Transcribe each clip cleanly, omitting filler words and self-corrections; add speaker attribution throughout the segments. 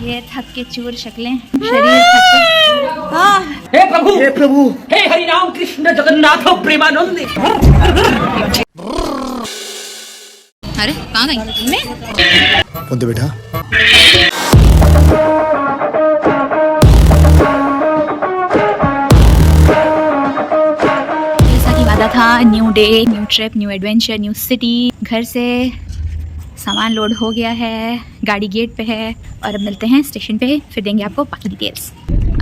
Speaker 1: हे प्रभु, हे प्रभु, हे हरि राम कृष्ण जगन्नाथ प्रेमानंद।
Speaker 2: अरे कहाँ गई मैं?
Speaker 3: कौन थे बेटा?
Speaker 2: जैसा कि वादा था, new day, new trip, new adventure, new city. घर से सामान लोड हो गया है, गाड़ी गेट पे है और अब मिलते हैं स्टेशन पे, फिर देंगे आपको बाकी डिटेल्स।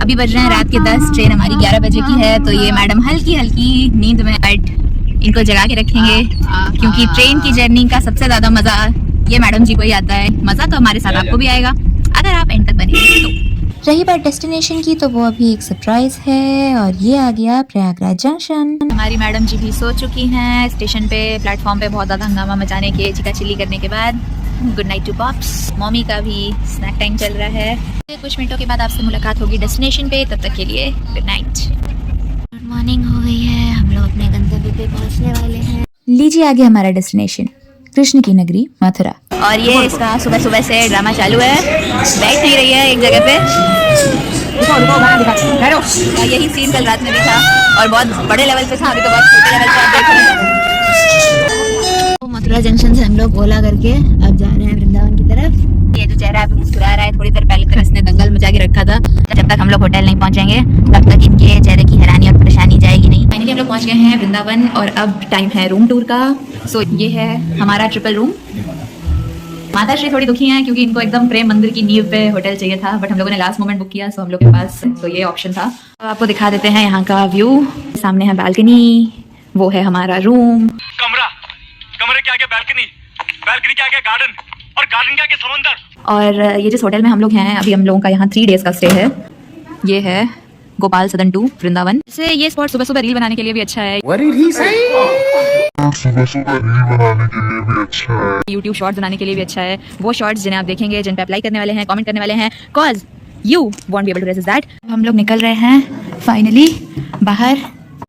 Speaker 2: अभी बज रहे हैं रात के 10, ट्रेन हमारी 11 बजे की है। तो ये मैडम हल्की हल्की नींद में, बट इनको जगा के रखेंगे क्योंकि ट्रेन की जर्नी का सबसे ज़्यादा मज़ा ये मैडम जी को ही आता है। मज़ा तो हमारे साथ आपको भी आएगा अगर आप एंड तक बने तो।
Speaker 4: रही बात डेस्टिनेशन की, तो वो अभी एक सरप्राइज है और ये आ गया प्रयागराज जंक्शन।
Speaker 2: हमारी मैडम जी भी सो चुकी हैं स्टेशन पे, प्लेटफॉर्म पे बहुत ज़्यादा हंगामा मचाने के, चिका चिल्ली करने के बाद। Good night to pops. Mummy का भी स्नैक टाइम चल रहा है। कुछ मिनटों के बाद आपसे मुलाकात होगी डेस्टिनेशन पे, तब तक के लिए गुड नाइट। गुड मॉर्निंग हो गई है, हम लोग अपने गंतव्य पे पहुंचने वाले हैं।
Speaker 4: लीजिए आगे हमारा डेस्टिनेशन, कृष्ण की नगरी मथुरा।
Speaker 2: और ये इसका सुबह सुबह से ड्रामा चालू है, बैठ नहीं रही है एक जगह पे। और यही सीन कल रात में भी था और बहुत बड़े लेवल पे था, अभी तो बहुत छोटे लेवल पे आप देख रहे हैं। मथुरा जंक्शन से हम लोग ओला करके अब जा रहे हैं वृंदावन की तरफ। ये जो चेहरा है मुस्कुरा रहा है, थोड़ी देर पहले तक इसने दंगल मचा के रखा था। जब तक हम लोग होटल नहीं पहुंचेंगे तब तक इनके चेहरे की हैरानी और परेशानी जाएगी नहीं। फाइनली हम लोग पहुंच गए हैं वृंदावन और अब टाइम है रूम टूर का। सो ये है हमारा ट्रिपल रूम। माता श्री थोड़ी दुखी हैं क्योंकि इनको एकदम प्रेम मंदिर की नींव पे होटल चाहिए था, बट हम लोगों ने लास्ट मोमेंट बुक किया, सो हम लोग के पास तो ये ऑप्शन था। तो आपको दिखा देते हैं यहाँ का व्यू। सामने है बालकनी, वो है हमारा रूम।
Speaker 5: कमरे के आगे बैल्कनी, बैल्कनी के आगे गार्डन और गार्डन के आगे समुंदर।
Speaker 2: और ये जिस होटल में हम लोग हैं अभी, हम लोगों का यहाँ 3 डेज का स्टे है। ये है गोपाल सदन 2 वृंदावन। से ये स्पॉट सुबह सुबह रील बनाने के लिए भी अच्छा है। यूट्यूब शॉर्ट्स बनाने के लिए भी अच्छा है। वो शॉर्ट्स जिन्हें आप देखेंगे, जिन पे आप लाइक करने वाले हैं, कमेंट करने वाले हैं, cause you won't be able to resist that. हम लोग निकल रहे हैं फाइनली बाहर।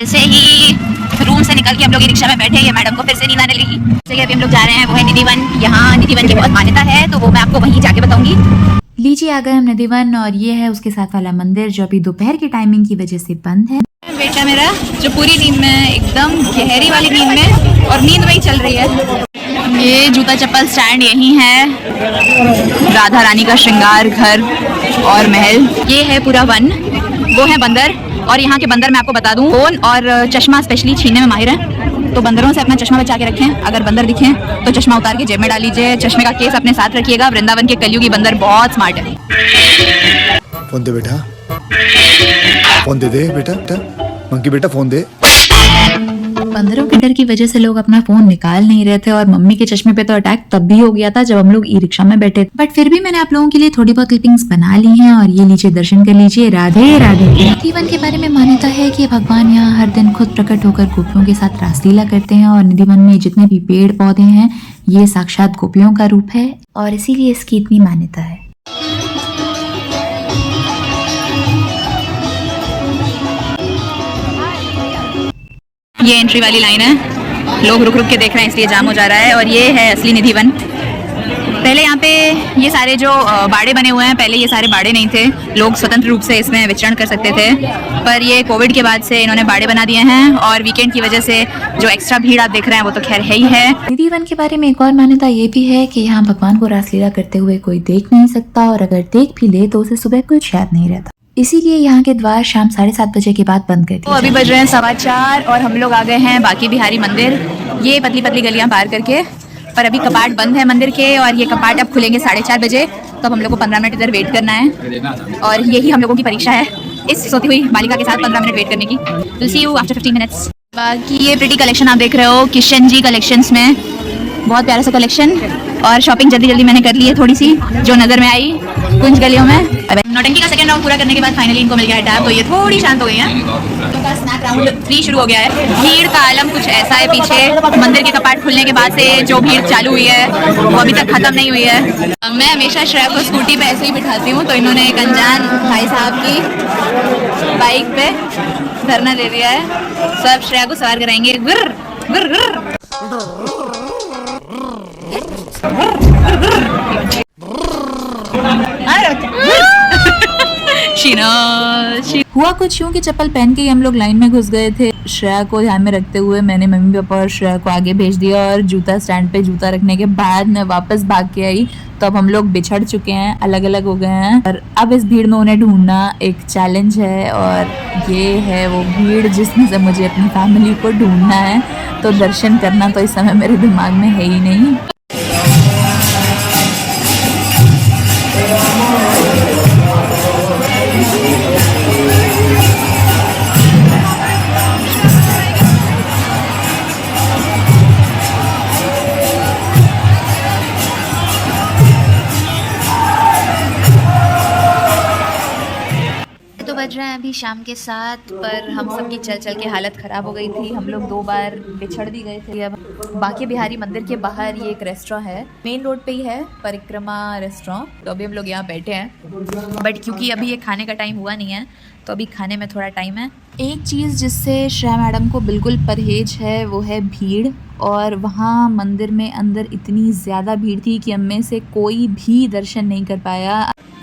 Speaker 2: जैसे ही रूम से निकल के हम लोग रिक्शा में बैठे, ये मैडम को फिर से नींद आने लगी। जैसे अभी हम लोग जा रहे हैं वो है निधिवन। यहाँ निधिवन की बहुत मान्यता है, तो वो मैं आपको वहीं जाके बताऊंगी।
Speaker 4: लीजिए आ गए हम नदीवन और ये है उसके साथ वाला मंदिर जो अभी दोपहर की टाइमिंग की वजह से बंद है।
Speaker 2: बेटा मेरा जो पूरी नींद में, एकदम गहरी वाली नींद में, और नींद में ही चल रही है। ये जूता चप्पल स्टैंड यही है, राधा रानी का श्रृंगार घर और महल। ये है पूरा वन, वो है बंदर। और यहाँ के बंदर मैं आपको बता दूं, फोन और चश्मा स्पेशली छीनने में माहिर हैं, तो बंदरों से अपना चश्मा बचा के रखें। अगर बंदर दिखें तो चश्मा उतार के जेब में डाल लीजिए, चश्मे का केस अपने साथ रखिएगा। वृंदावन के कलयुगी बंदर बहुत स्मार्ट है।
Speaker 3: फोन दे बेटा, फोन दे दे बेटा, मंकी बेटा फोन दे।
Speaker 4: बंदरों के डर की वजह से लोग अपना फोन निकाल नहीं रहे थे और मम्मी के चश्मे पे तो अटैक तब भी हो गया था जब हम लोग ई रिक्शा में बैठे। बट फिर भी मैंने आप लोगों के लिए थोड़ी बहुत क्लिपिंग्स बना ली हैं और ये लीजिए दर्शन कर लीजिए। राधे राधे। निधिवन के बारे में मान्यता है कि भगवान यहाँ हर दिन खुद प्रकट होकर गोपियों के साथ रासलीला करते हैं और निधिवन में जितने भी पेड़ पौधे हैं ये साक्षात गोपियों का रूप है और इसीलिए इसकी इतनी मान्यता है।
Speaker 2: ये एंट्री वाली लाइन है, लोग रुक रुक के देख रहे हैं इसलिए जाम हो जा रहा है। और ये है असली निधिवन। पहले यहाँ पे ये सारे जो बाड़े बने हुए हैं, पहले ये सारे बाड़े नहीं थे, लोग स्वतंत्र रूप से इसमें विचरण कर सकते थे। पर ये कोविड के बाद से इन्होंने बाड़े बना दिए हैं और वीकेंड की वजह से जो एक्स्ट्रा भीड़ आप देख रहे हैं वो तो खैर है ही है।
Speaker 4: निधिवन के बारे में एक और मान्यता ये भी है कि यहाँ भगवान को रासलीला करते हुए कोई देख नहीं सकता और अगर देख भी ले तो उसे सुबह कुछ याद नहीं रहता, इसीलिए यहाँ के द्वार शाम 7:30 बजे के बाद बंद कर दिए।
Speaker 2: तो अभी बज रहे हैं 4:15 और हम लोग आ गए हैं बाकी बिहारी मंदिर। ये पतली पतली गलियां पार करके, पर अभी कपाट बंद है मंदिर के और ये कपाट अब खुलेंगे 4:30 बजे। तो हम लोग को 15 मिनट इधर वेट करना है और यही हम लोगों की परीक्षा है इस सोती हुई बालिका के साथ 15 मिनट वेट करने की। Will see you after 15 minutes. बाकी ये प्रिटी कलेक्शन आप देख रहे हो किशन जी कलेक्शंस में, बहुत प्यारा सा कलेक्शन। और शॉपिंग जल्दी जल्दी मैंने कर ली है थोड़ी सी जो नज़र में आई कुछ गलियों में। नौटंकी का सेकंड राउंड पूरा करने के बाद फाइनली इनको मिल गया है टैब, तो ये थोड़ी शांत हो गई है। तो स्नैप राउंड 3 शुरू हो गया है। भीड़ का आलम कुछ ऐसा है पीछे, मंदिर के कपाट खुलने के बाद से जो भीड़ चालू हुई है वो अभी तक खत्म नहीं हुई है। मैं हमेशा श्रेया को स्कूटी पे ऐसे ही बिठाती हूँ, तो इन्होंने एक अनजान भाई साहब की बाइक पे धरना दे दिया है। सब श्रेया को सवार कराएंगे। गुर्र गुर्र गुर्र।
Speaker 4: हुआ कुछ यूं कि चप्पल पहन के ही हम लोग लाइन में घुस गए थे। श्रेया को ध्यान में रखते हुए मैंने मम्मी पापा और श्रेया को आगे भेज दिया और जूता स्टैंड पे जूता रखने के बाद मैं वापस भाग के आई। तो अब हम लोग बिछड़ चुके हैं, अलग अलग हो गए हैं और अब इस भीड़ में उन्हें ढूंढना एक चैलेंज है और ये है वो भीड़ जिसमें से मुझे अपनी फैमिली को ढूंढना है। तो दर्शन करना तो इस समय मेरे दिमाग में है ही नहीं।
Speaker 2: बज रहे हैं अभी शाम के 7 पर हम सबकी चल चल के हालत ख़राब हो गई थी। हम लोग 2 बार बिछड़ भी गए थे। अब बांके बिहारी मंदिर के बाहर ये एक रेस्टोरेंट है, मेन रोड पे ही है, परिक्रमा रेस्टोरेंट। तो अभी हम लोग यहाँ बैठे हैं बट क्योंकि अभी ये खाने का टाइम हुआ नहीं है तो अभी खाने में थोड़ा टाइम है। एक चीज़ जिससे श्रेया मैडम को बिल्कुल परहेज है वो है भीड़। और वहाँ मंदिर में अंदर इतनी ज़्यादा भीड़ थी कि हम में से कोई भी दर्शन नहीं कर पाया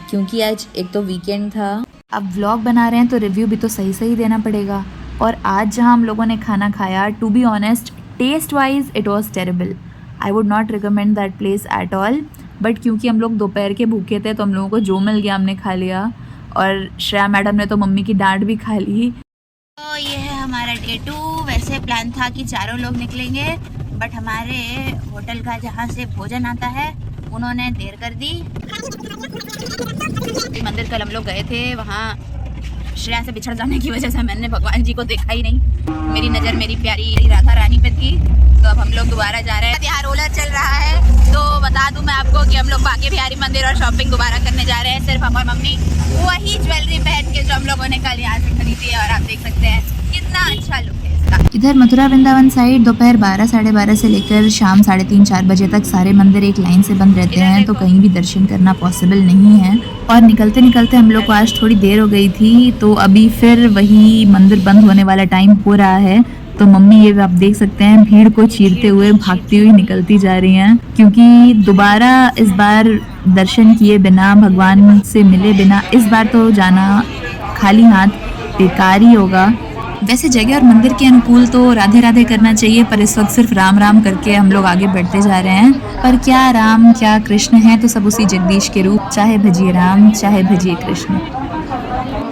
Speaker 2: क्योंकि आज एक तो वीकेंड था। अब व्लॉग बना रहे हैं तो रिव्यू भी तो सही सही देना पड़ेगा। और आज जहाँ हम लोगों ने खाना खाया, to be honest taste wise it was terrible. I would not recommend that place at all. But क्योंकि हम लोग दोपहर के भूखे थे तो हम लोगों को जो मिल गया हमने खा लिया। और श्रेया मैडम ने तो मम्मी की डांट भी खा ली। तो ये है हमारा डे 2। वैसे प्लान था कि चारों लोग निकलेंगे बट हमारे होटल का जहाँ से भोजन आता है उन्होंने देर कर दी। मंदिर कल हम लोग गए थे, वहाँ श्रेया से बिछड़ जाने की वजह से मैंने भगवान जी को देखा ही नहीं। मेरी नज़र मेरी प्यारी राधा रानी पे थी। तो अब हम लोग दोबारा जा रहे हैं। यहाँ रोलर चल रहा है तो बता दूं मैं आपको कि हम लोग बांके बिहारी मंदिर और शॉपिंग दोबारा करने जा रहे हैं। सिर्फ हम और मम्मी वही ज्वेलरी पहन के जो हम लोगों ने कल यहाँ से खरीदी है। और आप देख सकते हैं कितना अच्छा लुक है इसका।
Speaker 4: इधर मथुरा वृंदावन साइड दोपहर 12 साढ़े 12 से लेकर शाम 3:30-4 बजे तक सारे मंदिर एक लाइन से बंद रहते हैं तो कहीं भी दर्शन करना पॉसिबल नहीं है। और निकलते निकलते हम लोग को आज थोड़ी देर हो गई थी तो अभी फिर वही मंदिर बंद होने वाला टाइम हो रहा है। तो मम्मी ये आप देख सकते हैं भीड़ को चीरते हुए भागती हुई निकलती जा रही हैं क्योंकि दोबारा इस बार दर्शन किए बिना, भगवान से मिले बिना इस बार तो जाना खाली हाथ बेकार ही होगा। वैसे जगह और मंदिर के अनुकूल तो राधे राधे करना चाहिए पर इस वक्त सिर्फ राम राम करके हम लोग आगे बढ़ते जा रहे हैं। पर क्या राम क्या कृष्ण है तो सब उसी जगदीश के रूप, चाहे भजिए राम चाहे भजिए कृष्ण।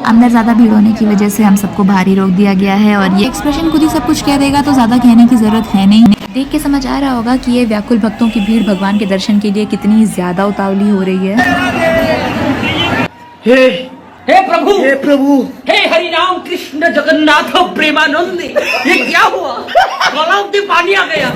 Speaker 4: अंदर ज़्यादा भीड़ होने की वजह से हम सबको बाहर ही रोक दिया गया है और ये एक्सप्रेशन खुद ही सब कुछ कह देगा तो ज़्यादा कहने की ज़रूरत है नहीं। देख के समझ आ रहा होगा कि ये व्याकुल भक्तों की भीड़ भगवान के दर्शन के लिए कितनी ज़्यादा उतावली हो रही है।
Speaker 1: हे प्रभु, हे हरि राम कृष्ण जगन्नाथ प्रेमानंद, ये क्या हुआ? गला में पानी आ गया।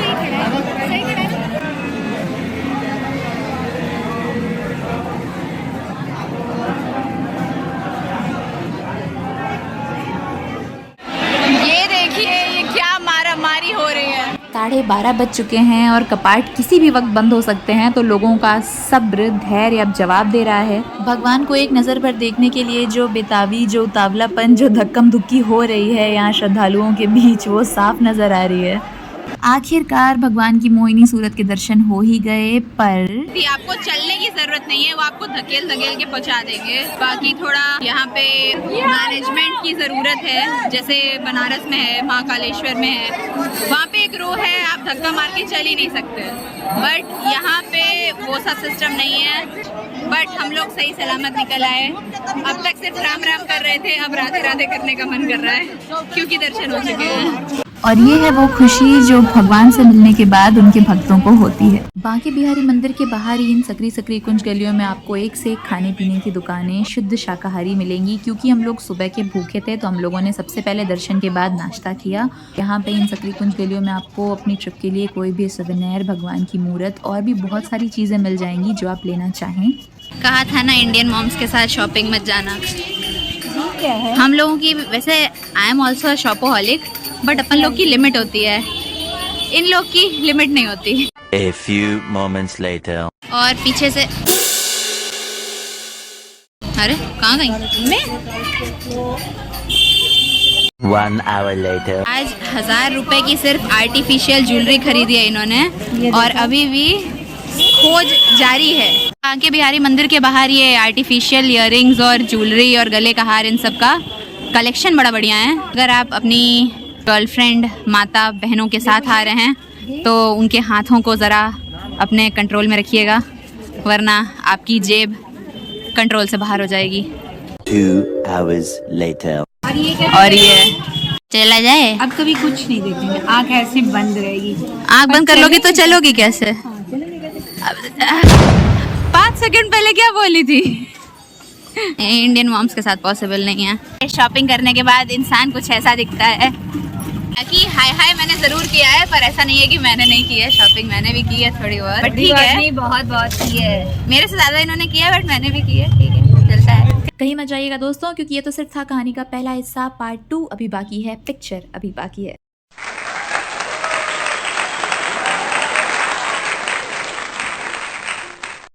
Speaker 2: ये देखिए ये क्या मारामारी हो रही है।
Speaker 4: 12:30 बज चुके हैं और कपाट किसी भी वक्त बंद हो सकते हैं तो लोगों का सब्र धैर्य अब जवाब दे रहा है। भगवान को एक नज़र पर देखने के लिए जो बेताबी, जो उतावलापन, जो धक्कम धुक्की हो रही है यहाँ श्रद्धालुओं के बीच वो साफ नज़र आ रही है। आखिरकार भगवान की मोहिनी सूरत के दर्शन हो ही गए। पर
Speaker 2: आपको चलने की जरूरत नहीं है, वो आपको धकेल धकेल के पहुंचा देंगे। बाकी थोड़ा यहाँ पे मैनेजमेंट की जरूरत है। जैसे बनारस में है, महाकालेश्वर में है, वहाँ पे एक रो है, आप धक्का मार के चल ही नहीं सकते। बट यहाँ पे वो सब सिस्टम नहीं है। बट हम लोग सही सलामत निकल आए। अब तक सिर्फ राम राम कर रहे थे, अब राधे राधे करने का मन कर रहा है क्योंकि दर्शन हो चुके हैं।
Speaker 4: और ये है वो खुशी जो भगवान से मिलने के बाद उनके भक्तों को होती है। बांके बिहारी मंदिर के बाहर ही इन सकरी सकरी कुंज गलियों में आपको एक से एक खाने पीने की दुकानें शुद्ध शाकाहारी मिलेंगी। क्योंकि हम लोग सुबह के भूखे थे तो हम लोगों ने सबसे पहले दर्शन के बाद नाश्ता किया। यहाँ पे इन सकरी कुंज गलियों में आपको अपनी ट्रिप के लिए कोई भी सुवेनिर, भगवान की मूर्त और भी बहुत सारी चीज़ें मिल जाएंगी जो आप लेना चाहें।
Speaker 2: कहा था ना इंडियन मॉम्स के साथ शॉपिंग मत जाना।
Speaker 4: क्या है?
Speaker 2: हम लोगों की वैसे I am also shopaholic but अपन लोग की लिमिट होती है, इन लोग की लिमिट नहीं होती।
Speaker 6: A few moments later.
Speaker 2: और पीछे से अरे कहाँ गई मैं?
Speaker 6: 1 hour later.
Speaker 2: आज 1000 रुपए की सिर्फ आर्टिफिशियल ज्वेलरी खरीदी है इन्होंने और अभी भी खोज जारी है। बांके बिहारी मंदिर के बाहर ये आर्टिफिशियल इयररिंग्स और ज्वेलरी और गले का हार इन सब का कलेक्शन बड़ा बढ़िया है। अगर आप अपनी गर्लफ्रेंड, माता, बहनों के साथ आ रहे हैं तो उनके हाथों को ज़रा अपने कंट्रोल में रखिएगा, वरना आपकी जेब कंट्रोल से बाहर हो जाएगी।
Speaker 6: 2 hours later.
Speaker 2: और ये चला जाए।
Speaker 7: अब कभी कुछ नहीं देखेंगे, आंख ऐसे बंद रहेगी।
Speaker 2: आँख बंद कर लोगी तो चलोगी कैसे? 5 सेकंड पहले क्या बोली थी? इंडियन मॉम्स के साथ पॉसिबल नहीं है। शॉपिंग करने के बाद इंसान कुछ ऐसा दिखता है कि हाय हाय मैंने जरूर किया है, पर ऐसा नहीं है कि मैंने नहीं किया है। शॉपिंग मैंने भी की है थोड़ी बहुत, बट ठीक है,
Speaker 7: बहुत की है।
Speaker 2: मेरे से ज्यादा इन्होंने किया है, बट मैंने भी की है। ठीक है, चलता है।
Speaker 4: कहीं मत जाइएगा दोस्तों, क्योंकि ये तो सिर्फ था कहानी का पहला हिस्सा। पार्ट 2 अभी बाकी है, पिक्चर अभी बाकी है।